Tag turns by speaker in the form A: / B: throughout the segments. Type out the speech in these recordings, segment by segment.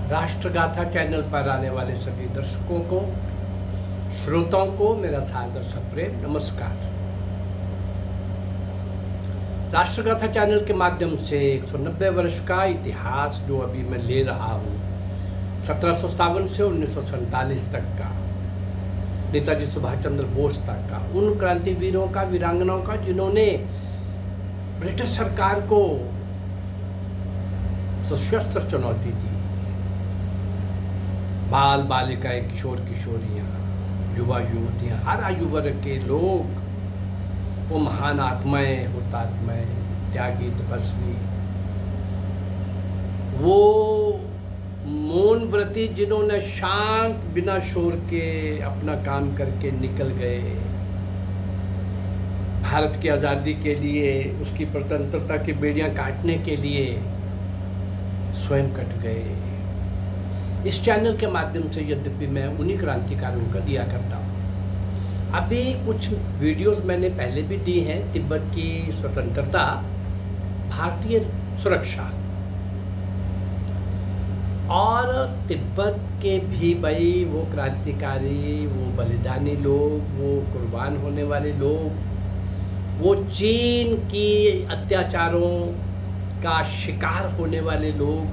A: राष्ट्रगाथा channel पर आने वाले सभी दर्शकों को, श्रोताओं को मेरा सादर प्रेम नमस्कार। राष्ट्रगाथा चैनल के माध्यम से 190 वर्ष का इतिहास जो अभी मैं ले रहा हूँ, 1757 से 1947 तक का, नेताजी सुभाष चंद्र बोस तक का, उन क्रांतिवीरों का, वीरांगनाओं का जिन्होंने ब्रिटिश सरकार को सशस्त्र चुनौती दी। बाल बालिकाएं, किशोर किशोरियां, युवा युवतियां, हर आयु वर्ग के लोग, वो महान आत्माएं, हुतात्माएं, त्यागी, तपस्वी, वो मौन व्रती जिन्होंने शांत बिना शोर के अपना काम करके निकल गए, भारत की आज़ादी के लिए, उसकी स्वतंत्रता की बेड़ियां काटने के लिए स्वयं कट गए। इस चैनल के माध्यम से यद्यपि मैं उन्हीं क्रांतिकारियों का दिया करता हूँ। अभी कुछ वीडियोस मैंने पहले भी दी हैं, तिब्बत की स्वतंत्रता, भारतीय सुरक्षा, और तिब्बत के भी भाई वो क्रांतिकारी, वो बलिदानी लोग, वो कुर्बान होने वाले लोग, वो चीन की अत्याचारों का शिकार होने वाले लोग,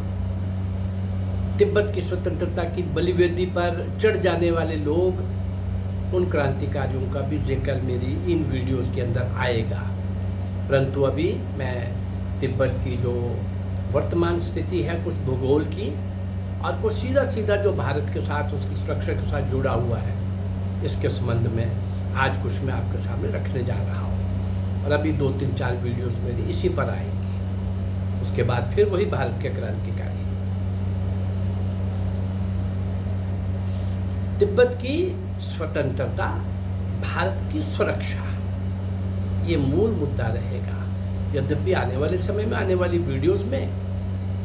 A: तिब्बत की स्वतंत्रता की बलिवेदी पर चढ़ जाने वाले लोग, उन क्रांतिकारियों का भी जिक्र मेरी इन वीडियोस के अंदर आएगा। परंतु अभी मैं तिब्बत की जो वर्तमान स्थिति है, कुछ भूगोल की और कुछ सीधा सीधा जो भारत के साथ, उसकी सुरक्षा के साथ जुड़ा हुआ है, इसके संबंध में आज कुछ मैं आपके सामने रखने जा रहा हूँ। और अभी 2-3-4 वीडियोस मेरी इसी पर आएंगी। उसके बाद फिर वही भारत के क्रांतिकारी। तिब्बत की स्वतंत्रता, भारत की सुरक्षा, ये मूल मुद्दा रहेगा। यद्यपि आने वाले समय में, आने वाली वीडियोस में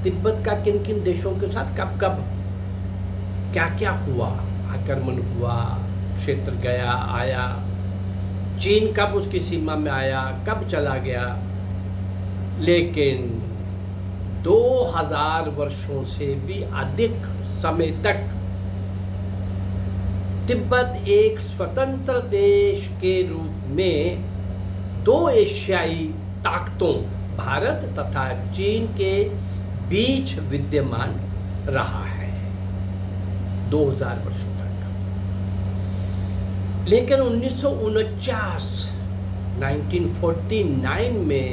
A: तिब्बत का किन किन देशों के साथ कब कब क्या क्या हुआ, आक्रमण हुआ, क्षेत्र गया आया, चीन कब उसकी सीमा में आया, कब चला गया, लेकिन 2000 वर्षों से भी अधिक समय तक तिब्बत एक स्वतंत्र देश के रूप में दो एशियाई ताकतों, भारत तथा चीन के बीच विद्यमान रहा है 2000 वर्षों तक। लेकिन 1949 में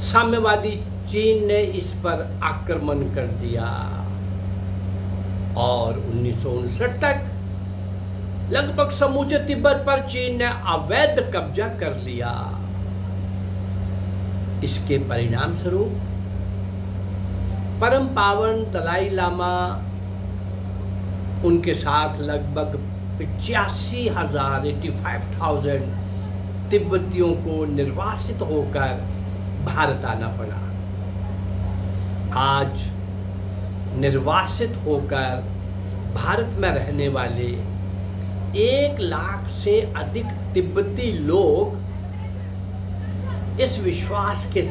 A: साम्यवादी चीन ने इस पर आक्रमण कर दिया और 1959 तक लगभग समूचे तिब्बत पर चीन ने अवैध कब्जा कर लिया। इसके परिणाम स्वरूप परम पावन दलाई लामा, उनके साथ लगभग 85,000 तिब्बतियों को निर्वासित होकर भारत आना पड़ा। आज निर्वासित होकर भारत में रहने वाले 1 लाख से अधिक तिब्बती लोग इस विश्वास के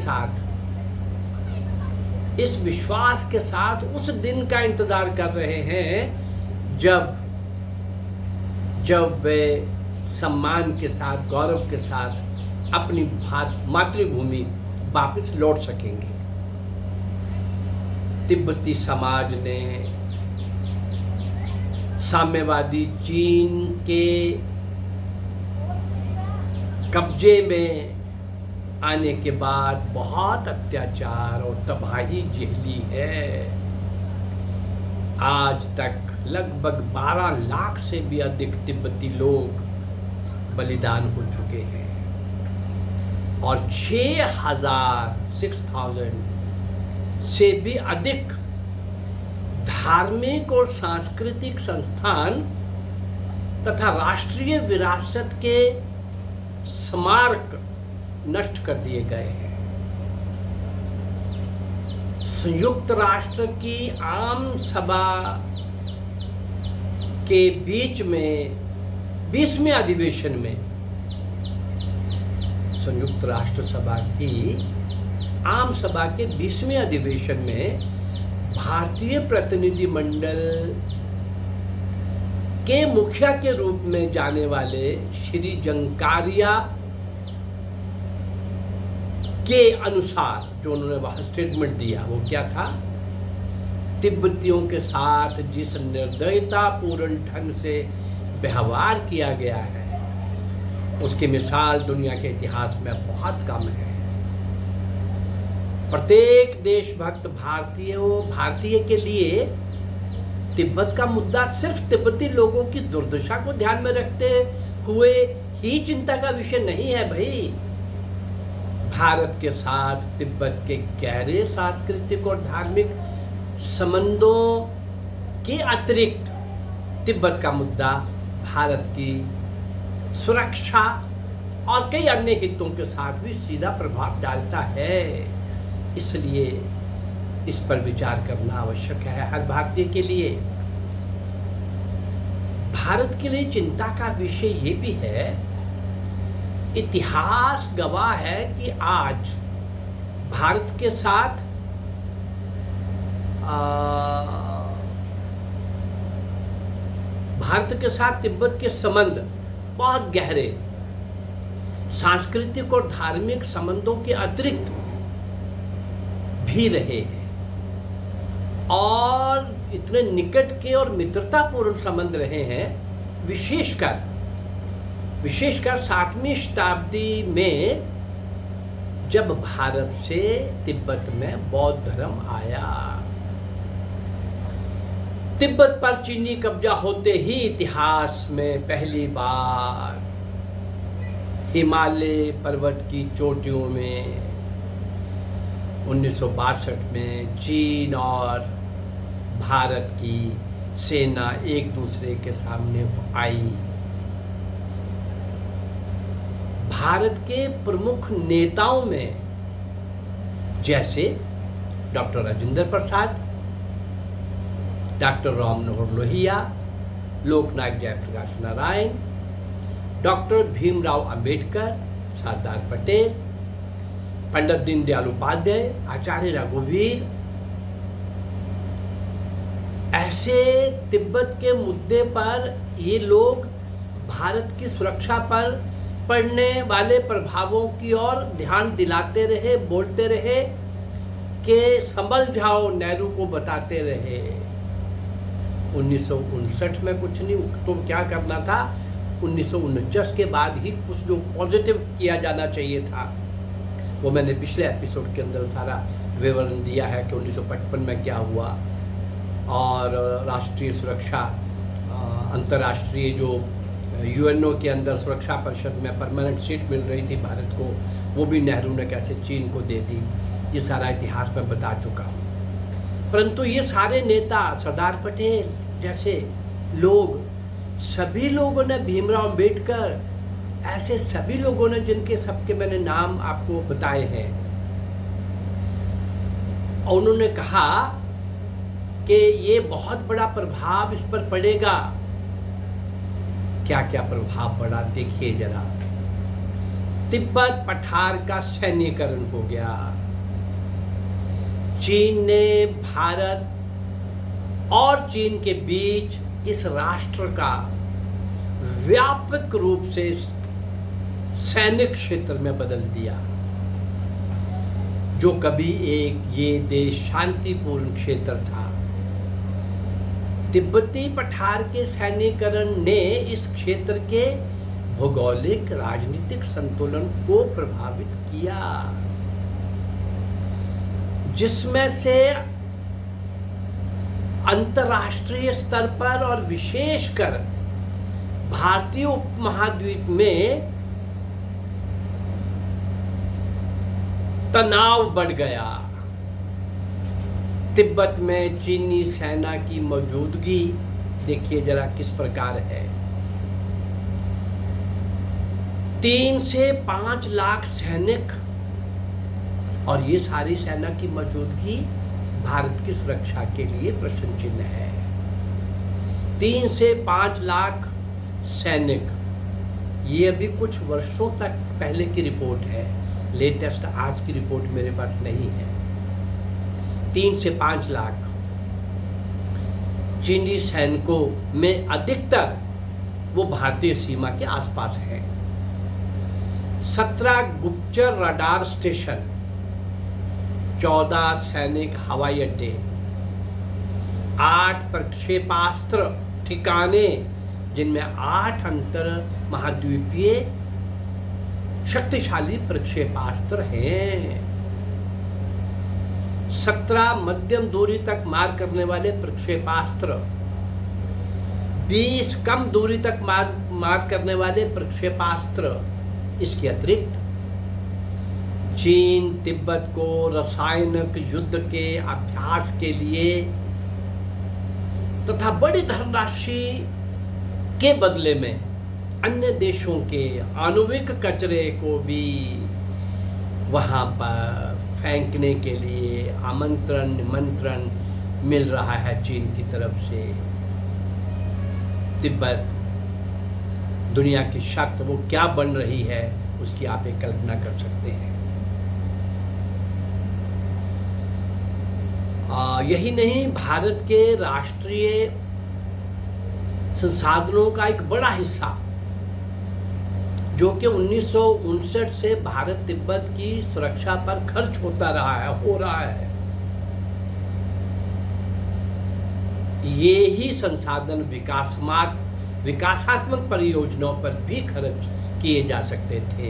A: साथ उस दिन का इंतजार कर रहे हैं जब वे सम्मान के साथ, गौरव के साथ अपनी मातृभूमि वापस लौट सकेंगे। तिब्बती समाज ने साम्यवादी चीन के कब्जे में आने के बाद बहुत अत्याचार और तबाही झेली है। आज तक लगभग 12 लाख से भी अधिक तिब्बती लोग बलिदान हो चुके हैं और 6,000 से भी अधिक धार्मिक और सांस्कृतिक संस्थान तथा राष्ट्रीय विरासत के स्मारक नष्ट कर दिए गए हैं। संयुक्त राष्ट्र की आम सभा के बीच में 20वें अधिवेशन में, संयुक्त राष्ट्र सभा की आम सभा के 20वें अधिवेशन में भारतीय प्रतिनिधिमंडल के मुखिया के रूप में जाने वाले श्री जंकारिया के अनुसार जो उन्होंने वहां स्टेटमेंट दिया वो क्या था, तिब्बतियों के साथ जिस निर्दयता पूर्ण ढंग से व्यवहार किया गया है उसकी मिसाल दुनिया के इतिहास में बहुत कम है। प्रत्येक देशभक्त भारतीय के लिए तिब्बत का मुद्दा सिर्फ तिब्बती लोगों की दुर्दशा को ध्यान में रखते हुए ही चिंता का विषय नहीं है भाई। भारत के साथ तिब्बत के गहरे सांस्कृतिक और धार्मिक संबंधों के अतिरिक्त तिब्बत का मुद्दा भारत की सुरक्षा और कई अन्य हितों के साथ भी सीधा प्रभाव डालता है। इसलिए इस पर विचार करना आवश्यक है हर भारतीय के लिए। भारत के लिए चिंता का विषय ये भी है, इतिहास गवाह है कि आज भारत के साथ तिब्बत के संबंध बहुत गहरे सांस्कृतिक और धार्मिक संबंधों के अतिरिक्त भी रहे हैं और इतने निकट के और मित्रतापूर्ण संबंध रहे हैं। विशेषकर 7वीं शताब्दी में जब भारत से तिब्बत में बौद्ध धर्म आया। तिब्बत पर चीनी कब्जा होते ही इतिहास में पहली बार हिमालय पर्वत की चोटियों में 1962 में चीन और भारत की सेना एक दूसरे के सामने आई। भारत के प्रमुख नेताओं में जैसे डॉक्टर राजेंद्र प्रसाद, डॉक्टर राम मनोहर लोहिया, लोकनायक जयप्रकाश नारायण, डॉक्टर भीमराव अंबेडकर, सरदार पटेल, पंडित दीनदयाल उपाध्याय, आचार्य रघुवीर, ऐसे तिब्बत के मुद्दे पर ये लोग भारत की सुरक्षा पर पड़ने वाले प्रभावों की ओर ध्यान दिलाते रहे, बोलते रहे कि संभल जाओ, नेहरू को बताते रहे। 1959 में कुछ नहीं तो क्या करना था, 1949 के बाद ही कुछ जो पॉजिटिव किया जाना चाहिए था वो मैंने पिछले एपिसोड के अंदर सारा विवरण दिया है कि 1955 में क्या हुआ और राष्ट्रीय सुरक्षा अंतर्राष्ट्रीय जो यूएनओ के अंदर सुरक्षा परिषद में परमानेंट सीट मिल रही थी भारत को, वो भी नेहरू ने कैसे चीन को दे दी, ये सारा इतिहास में बता चुका हूँ। परंतु ये सारे नेता, सरदार पटेल जैसे लोग, सभी लोगों ने, भीमराव अंबेडकर, ऐसे सभी लोगों ने जिनके सबके मैंने नाम आपको बताए हैं, और उन्होंने कहा कि ये बहुत बड़ा प्रभाव इस पर पड़ेगा। क्या क्या प्रभाव पड़ा देखिए जरा। तिब्बत पठार का सैन्यीकरण हो गया। चीन ने भारत और चीन के बीच इस राष्ट्र का व्यापक रूप से सैनिक क्षेत्र में बदल दिया। जो कभी एक ये देश शांतिपूर्ण क्षेत्र था, तिब्बती पठार के सैन्यीकरण ने इस क्षेत्र के भौगोलिक राजनीतिक संतुलन को प्रभावित किया, जिसमें से अंतर्राष्ट्रीय स्तर पर और विशेषकर भारतीय उपमहाद्वीप में तनाव बढ़ गया। तिब्बत में चीनी सेना की मौजूदगी देखिए जरा किस प्रकार है। 3 से 5 लाख सैनिक, और ये सारी सेना की मौजूदगी भारत की सुरक्षा के लिए प्रश्न चिन्ह है। 3 से 5 लाख सैनिक, ये अभी कुछ वर्षों तक पहले की रिपोर्ट है, लेटेस्ट आज की रिपोर्ट मेरे पास नहीं है। 3 से 5 लाख चीनी सैनिकों में अधिकतर वो भारतीय सीमा के आसपास है। 17 गुप्तचर रडार स्टेशन, 14 सैनिक हवाई अड्डे, 8 प्रक्षेपास्त्र ठिकाने जिनमें 8 अंतर महाद्वीपीय शक्तिशाली प्रक्षेपास्त्र हैं, 17 मध्यम दूरी तक मार करने वाले प्रक्षेपास्त्र, 20 कम दूरी तक मार करने वाले प्रक्षेपास्त्र। इसके अतिरिक्त चीन तिब्बत को रासायनिक युद्ध के अभ्यास के लिए तथा बड़ी धनराशि के बदले में अन्य देशों के आणविक कचरे को भी वहां पर फेंकने के लिए आमंत्रण निमंत्रण मिल रहा है चीन की तरफ से। तिब्बत दुनिया की शक्ति वो क्या बन रही है उसकी आप एक कल्पना कर सकते हैं। यही नहीं, भारत के राष्ट्रीय संसाधनों का एक बड़ा हिस्सा जो कि 1959 से भारत तिब्बत की सुरक्षा पर खर्च हो रहा है, ये ही संसाधन विकासात्मक परियोजनाओं पर भी खर्च किए जा सकते थे।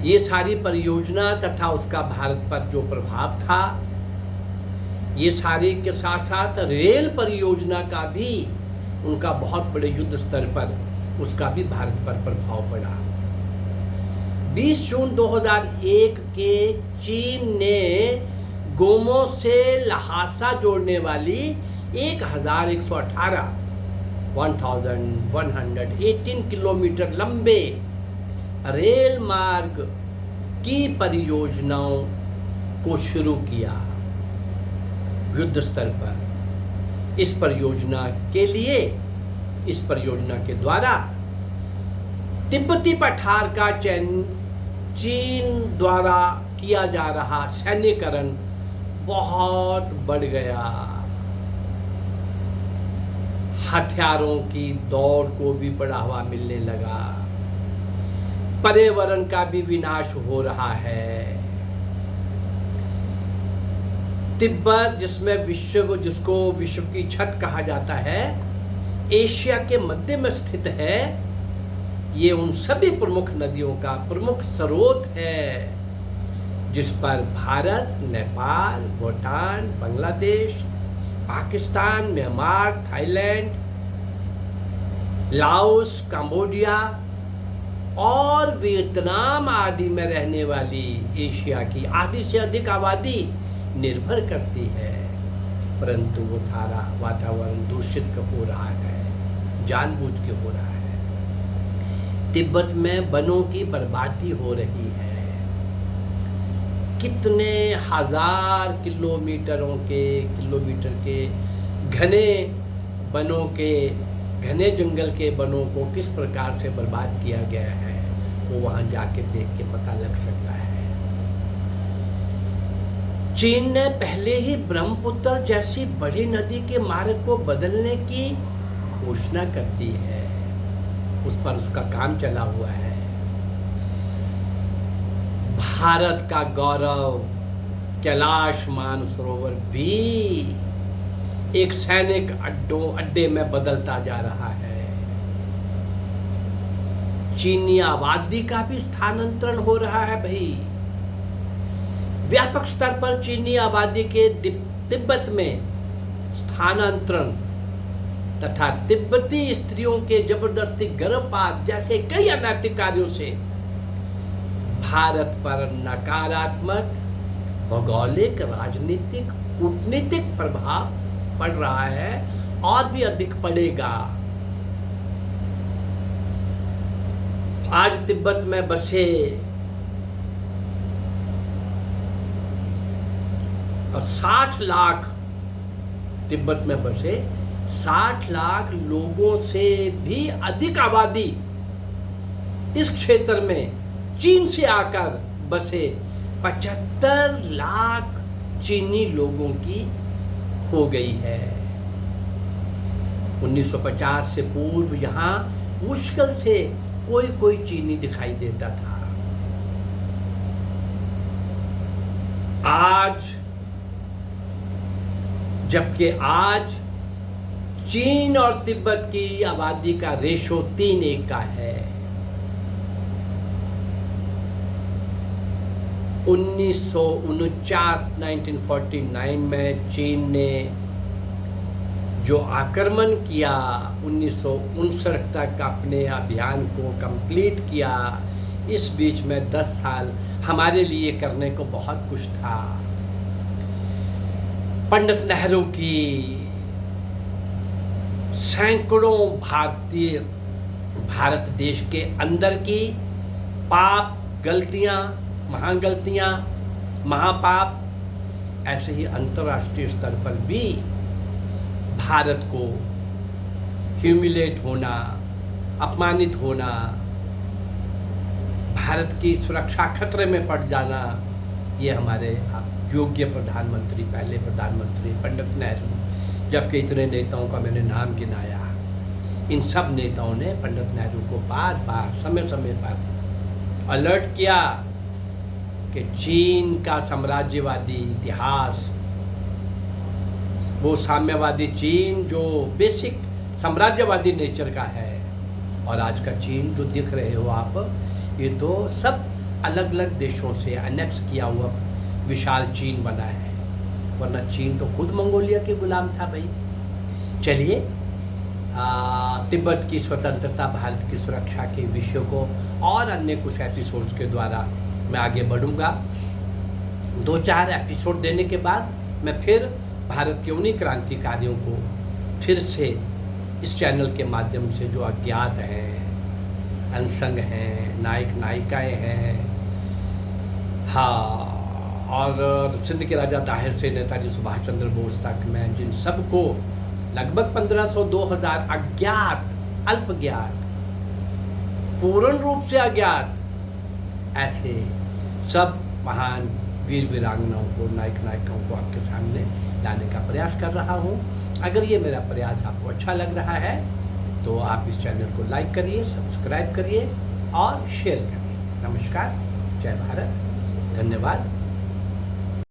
A: ये सारी परियोजना तथा उसका भारत पर जो प्रभाव था, ये सारी के साथ साथ रेल परियोजना का भी उनका बहुत बड़े युद्ध स्तर पर उसका भी भारत पर प्रभाव पड़ा। 20 जून 2001 के चीन ने गोमो से लहासा जोड़ने वाली 1118 किलोमीटर लंबे रेल मार्ग की परियोजनाओं को शुरू किया युद्ध स्तर पर। इस परियोजना के द्वारा तिब्बती पठार का चीन द्वारा किया जा रहा सैन्यकरण बहुत बढ़ गया। हथियारों की दौड़ को भी बढ़ावा मिलने लगा, पर्यावरण का भी विनाश हो रहा है। तिब्बत जिसको विश्व की छत कहा जाता है, एशिया के मध्य में स्थित है। ये उन सभी प्रमुख नदियों का प्रमुख स्रोत है जिस पर Bharat, Nepal, Bhutan, Bangladesh, Pakistan, Myanmar, Thailand, Laos, Cambodia और वियतनाम आदि में रहने वाली एशिया की आधी से अधिक आबादी निर्भर करती है। परंतु वो सारा वातावरण दूषित हो रहा है, जानबूझ के हो रहा है। तिब्बत में वनों की बर्बादी हो रही है। कितने हजार किलोमीटर के घने वनों के, घने जंगल के वनों को किस प्रकार से बर्बाद किया गया है, वो वहां जाके देख के पता लग सकता है। चीन ने पहले ही ब्रह्मपुत्र जैसी बड़ी नदी के मार्ग को बदलने की घोषणा कर दी है, उस पर उसका काम चला हुआ है। भारत का गौरव कैलाश मानसरोवर भी एक सैनिक अड्डे में बदलता जा रहा है। चीनी आबादी का भी स्थानांतरण हो रहा है भाई। व्यापक स्तर पर चीनी आबादी के तिब्बत में स्थानांतरण तथा तिब्बती स्त्रियों के जबरदस्ती गर्भपात जैसे कई अनैतिक कार्यों से भारत पर नकारात्मक भौगोलिक, राजनीतिक, कूटनीतिक प्रभाव पड़ रहा है और भी अधिक पड़ेगा। आज तिब्बत में बसे 60 लाख, तिब्बत में बसे 60 लाख लोगों से भी अधिक आबादी इस क्षेत्र में चीन से आकर बसे 75 लाख चीनी लोगों की हो गई है। 1950 से पूर्व यहाँ मुश्किल से कोई चीनी दिखाई देता था। आज जबकि आज चीन और तिब्बत की आबादी का रेशो 3:1 का है। 1949 में चीन ने जो आक्रमण किया, 1959 तक अपने अभियान को कंप्लीट किया। इस बीच में 10 साल हमारे लिए करने को बहुत कुछ था। पंडित नेहरू की सैकड़ों भारत देश के अंदर की पाप गलतियां, महागलतियां, महापाप, ऐसे ही अंतर्राष्ट्रीय स्तर पर भी भारत को ह्यूमिलेट होना, अपमानित होना, भारत की सुरक्षा खतरे में पड़ जाना, ये हमारे योग्य प्रधानमंत्री, पहले प्रधानमंत्री पंडित नेहरू, जबकि इतने नेताओं का मैंने नाम गिनाया, इन सब नेताओं ने पंडित नेहरू को बार बार समय समय पर अलर्ट किया कि चीन का साम्राज्यवादी इतिहास, वो साम्यवादी चीन जो बेसिक साम्राज्यवादी नेचर का है, और आज का चीन जो दिख रहे हो आप, ये तो सब अलग अलग देशों से अनेक्स किया हुआ विशाल चीन बना है, वरना चीन तो खुद मंगोलिया के गुलाम था भाई। चलिए, तिब्बत की स्वतंत्रता, भारत की सुरक्षा के विषयों को और अन्य कुछ एपिसोड्स के द्वारा मैं आगे बढ़ूंगा। 2-4 एपिसोड देने के बाद मैं फिर भारत के उन्हीं क्रांतिकारियों को फिर से इस चैनल के माध्यम से, जो अज्ञात हैं, अनसंग हैं, नायक नायिकाएं हैं, हाँ, और सिंध के राजा ताहिर से नेताजी सुभाष चंद्र बोस तक, मैं जिन सबको लगभग 1500-2000 अज्ञात, अल्पज्ञात, पूर्ण रूप से अज्ञात, ऐसे सब महान वीर वीरांगनाओं को, नायक नायिकाओं को आपके सामने लाने का प्रयास कर रहा हूँ। अगर ये मेरा प्रयास आपको अच्छा लग रहा है तो आप इस चैनल को लाइक करिए, सब्सक्राइब करिए और शेयर करिए। नमस्कार, जय भारत, धन्यवाद।